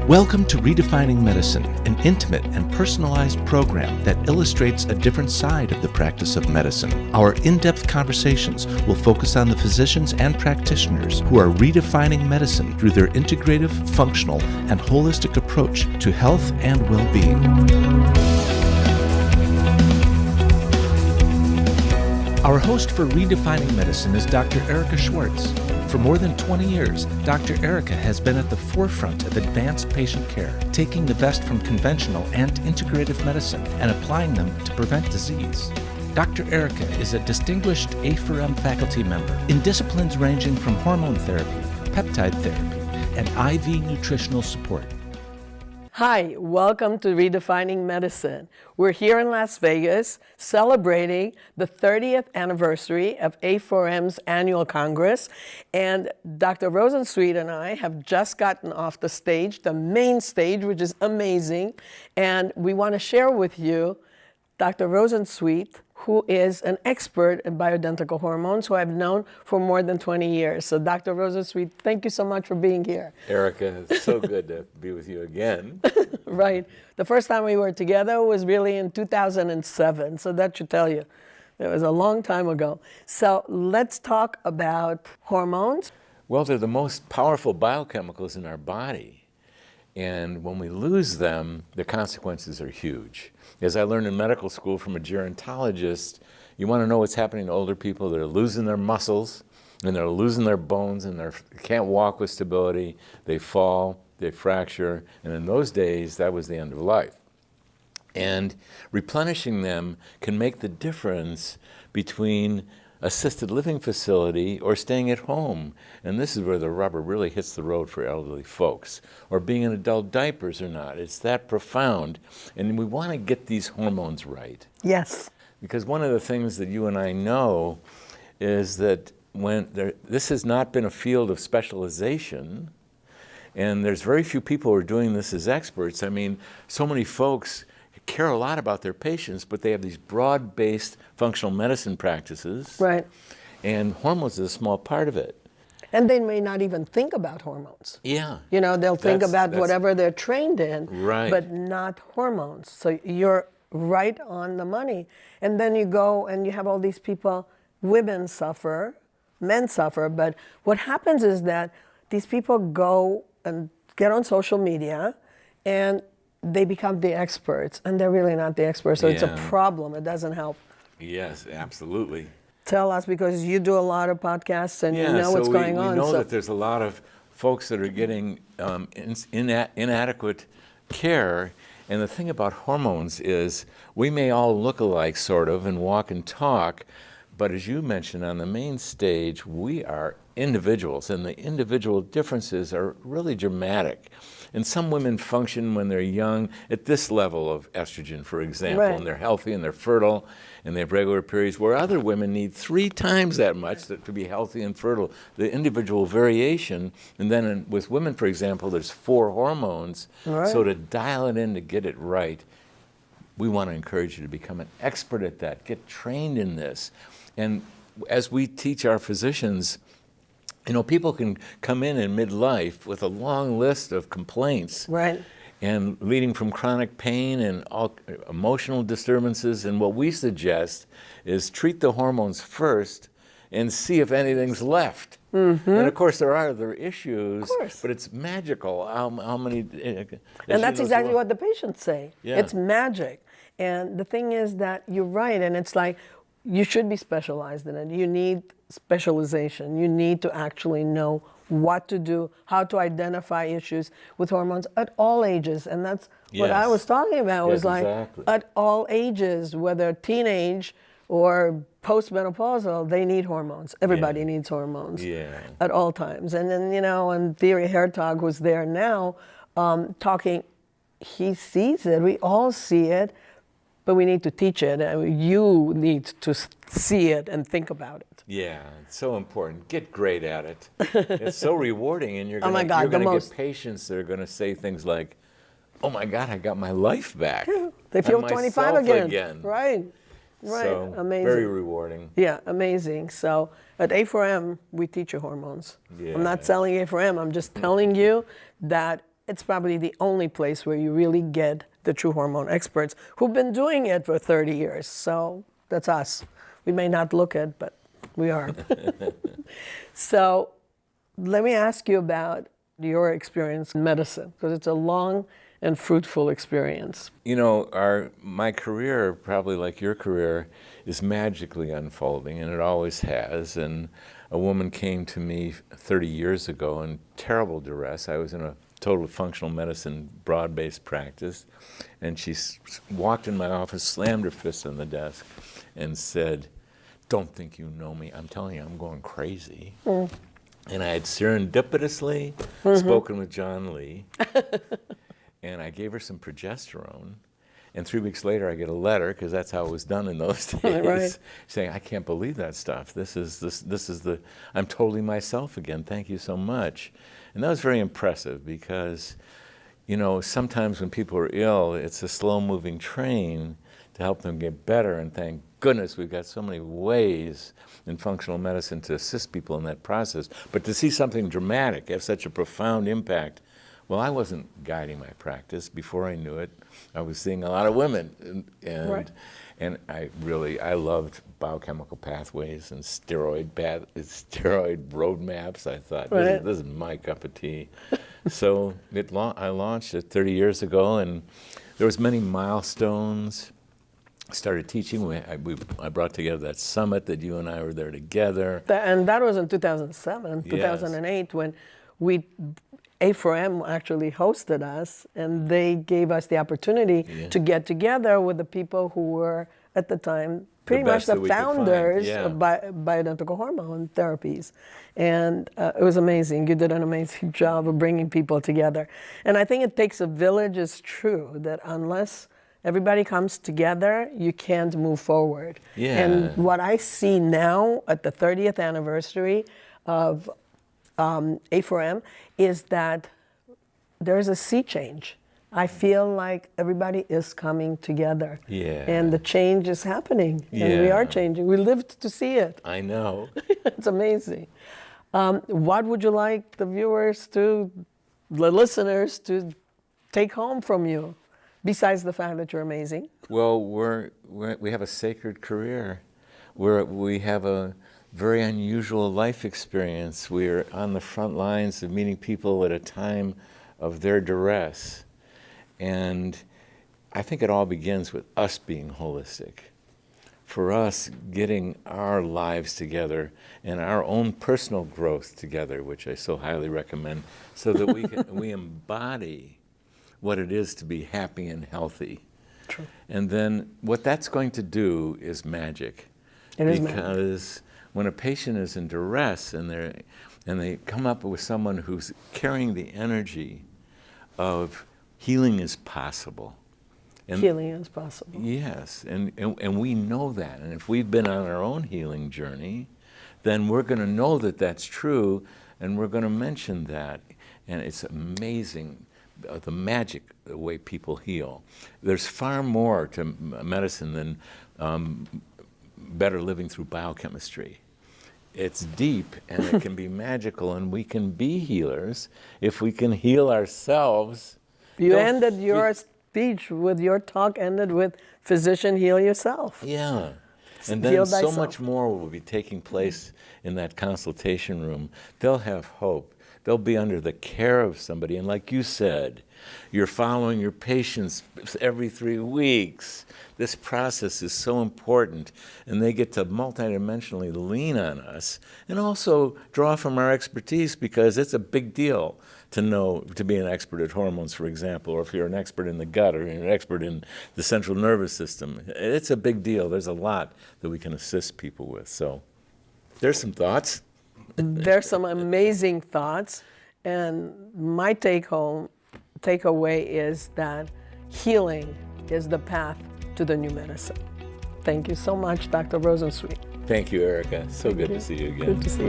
Welcome to Redefining Medicine, an intimate and personalized program that illustrates a different side of the practice of medicine. Our in-depth conversations will focus on the physicians and practitioners who are redefining medicine through their integrative, functional, and holistic approach to health and well-being. Our host for Redefining Medicine is Dr. Erica Schwartz. For more than 20 years, Dr. Erica has been at the forefront of advanced patient care, taking the best from conventional and integrative medicine and applying them to prevent disease. Dr. Erica is a distinguished A4M faculty member in disciplines ranging from hormone therapy, peptide therapy, and IV nutritional support. Hi, welcome to Redefining Medicine. We're here in Las Vegas celebrating the 30th anniversary of A4M's annual Congress. And Dr. Rosensweet and I have just gotten off the stage, the main stage, which is amazing. And we want to share with you Dr. Rosensweet, who is an expert in bioidentical hormones, who I've known for more than 20 years. So Dr. Rosensweet, thank you so much for being here. Erica, it's so good to be with you again. Right. The first time we were together was really in 2007, so that should tell you. It was a long time ago. So let's talk about hormones. Well, they're the most powerful biochemicals in our body. And when we lose them, the consequences are huge. As I learned in medical school from a gerontologist, you want to know what's happening to older people that are losing their muscles, and they're losing their bones, and they can't walk with stability. They fall, they fracture, and in those days, that was the end of life. And replenishing them can make the difference between assisted living facility or staying at home. And this is where the rubber really hits the road for elderly folks, or being in adult diapers or not. It's that profound. And we want to get these hormones right. Yes. Because one of the things that you and I know is that this has not been a field of specialization, and there's very few people who are doing this as experts. I mean, so many folks care a lot about their patients, but they have these broad-based functional medicine practices. Right. And hormones is a small part of it. And they may not even think about hormones. Yeah. You know, they'll think about whatever they're trained in, right, but not hormones. So you're right on the money. And then you go and you have all these people, women suffer, men suffer, but what happens is that these people go and get on social media and they become the experts, and they're really not the experts, so it's a problem. It doesn't help. Yes, absolutely. Tell us, because you do a lot of podcasts and you know what's going on. We know that there's a lot of folks that are getting inadequate care, and the thing about hormones is we may all look alike, sort of, and walk and talk, but as you mentioned, on the main stage, we are individuals, and the individual differences are really dramatic. And some women function when they're young at this level of estrogen, for example, right, and they're healthy and they're fertile and they have regular periods, where other women need 3 times that much to be healthy and fertile. The individual variation, and then with women, for example, there's 4 hormones, right, so to dial it in to get it right, we want to encourage you to become an expert at that, get trained in this. And as we teach our physicians, you know, people can come in midlife with a long list of complaints, right, and leading from chronic pain and all emotional disturbances. And what we suggest is treat the hormones first and see if anything's left. Mm-hmm. And of course, there are other issues, but it's magical how many. And that's exactly what the patients say. Yeah. It's magic. And the thing is that you're right, and it's like, you should be specialized in it. You need specialization. You need to actually know what to do, how to identify issues with hormones at all ages. And that's what I was talking about, was like at all ages, whether teenage or postmenopausal, they need hormones. Everybody needs hormones at all times. And then, you know, and Thierry Hertog was there now talking, he sees it, we all see it, but we need to teach it. You need to see it and think about it. Yeah, it's so important. Get great at it. It's so rewarding, and you're going to get patients that are going to say things like, "Oh my God, I got my life back. Yeah, they feel 25 again." Right. Right. So, amazing. Very rewarding. Yeah, amazing. So at A4M, we teach you hormones. Yeah. I'm not selling A4M. I'm just telling you that it's probably the only place where you really get the true hormone experts who've been doing it for 30 years. So that's us. We may not look it, but we are. So let me ask you about your experience in medicine, because it's a long and fruitful experience. You know, my career, probably like your career, is magically unfolding, and it always has. And a woman came to me 30 years ago in terrible duress. I was in a total functional medicine, broad-based practice, and she walked in my office, slammed her fist on the desk, and said, "Don't think you know me. I'm telling you, I'm going crazy." And I had serendipitously spoken with John Lee, and I gave her some progesterone. And 3 weeks later, I get a letter, because that's how it was done in those days, Right. saying, "I can't believe that stuff. This is I'm totally myself again. Thank you so much." And that was very impressive, because, you know, sometimes when people are ill, it's a slow-moving train to help them get better. And thank goodness we've got so many ways in functional medicine to assist people in that process. But to see something dramatic have such a profound impact, well, I wasn't guiding my practice. Before I knew it, I was seeing a lot of women, Right. and I loved biochemical pathways and steroid roadmaps. I thought, Right. this is my cup of tea. So I launched it 30 years ago, and there was many milestones. Started teaching. I brought together that summit that you and I were there together. And that was in 2007, Yes. 2008, when A4M actually hosted us, and they gave us the opportunity to get together with the people who were, at the time, pretty much best that the we could find, founders yeah. of bioidentical hormone therapies. And it was amazing. You did an amazing job of bringing people together. And I think it takes a village is true, that unless everybody comes together, you can't move forward. Yeah. And what I see now at the 30th anniversary of A4M is that there's a sea change. I feel like everybody is coming together. Yeah. And the change is happening. And we are Yeah. changing. We lived to see it. I know. It's amazing. What would you like the viewers the listeners to take home from you, besides the fact that you're amazing? Well, we have a sacred career. We have a very unusual life experience. We're on the front lines of meeting people at a time of their duress. And I think it all begins with us being holistic. For us, getting our lives together and our own personal growth together, which I so highly recommend, so that we embody what it is to be happy and healthy. True. And then what that's going to do is magic. It is magic. Because when a patient is in duress and they come up with someone who's carrying the energy of healing is possible. And Healing is possible. yes, and we know that. And if we've been on our own healing journey, then we're going to know that that's true, and we're going to mention that. And it's amazing, the magic, the way people heal. There's far more to medicine than better living through biochemistry. It's deep, and it can be magical, and we can be healers if we can heal ourselves. You ended your speech with your talk ended with physician heal yourself. Yeah. And Heal then so thyself. much more will be taking place in that consultation room. They'll have hope. They'll be under the care of somebody. And like you said, you're following your patients every 3 weeks. This process is so important. And they get to multidimensionally lean on us and also draw from our expertise, because it's a big deal to be an expert at hormones, for example, or if you're an expert in the gut or you're an expert in the central nervous system. It's a big deal. There's a lot that we can assist people with. So there's some thoughts. There's some amazing thoughts, and my takeaway is that healing is the path to the new medicine. Thank you so much, Dr. Rosensweet. Thank you, Erica. So good to see you again. Good to see you.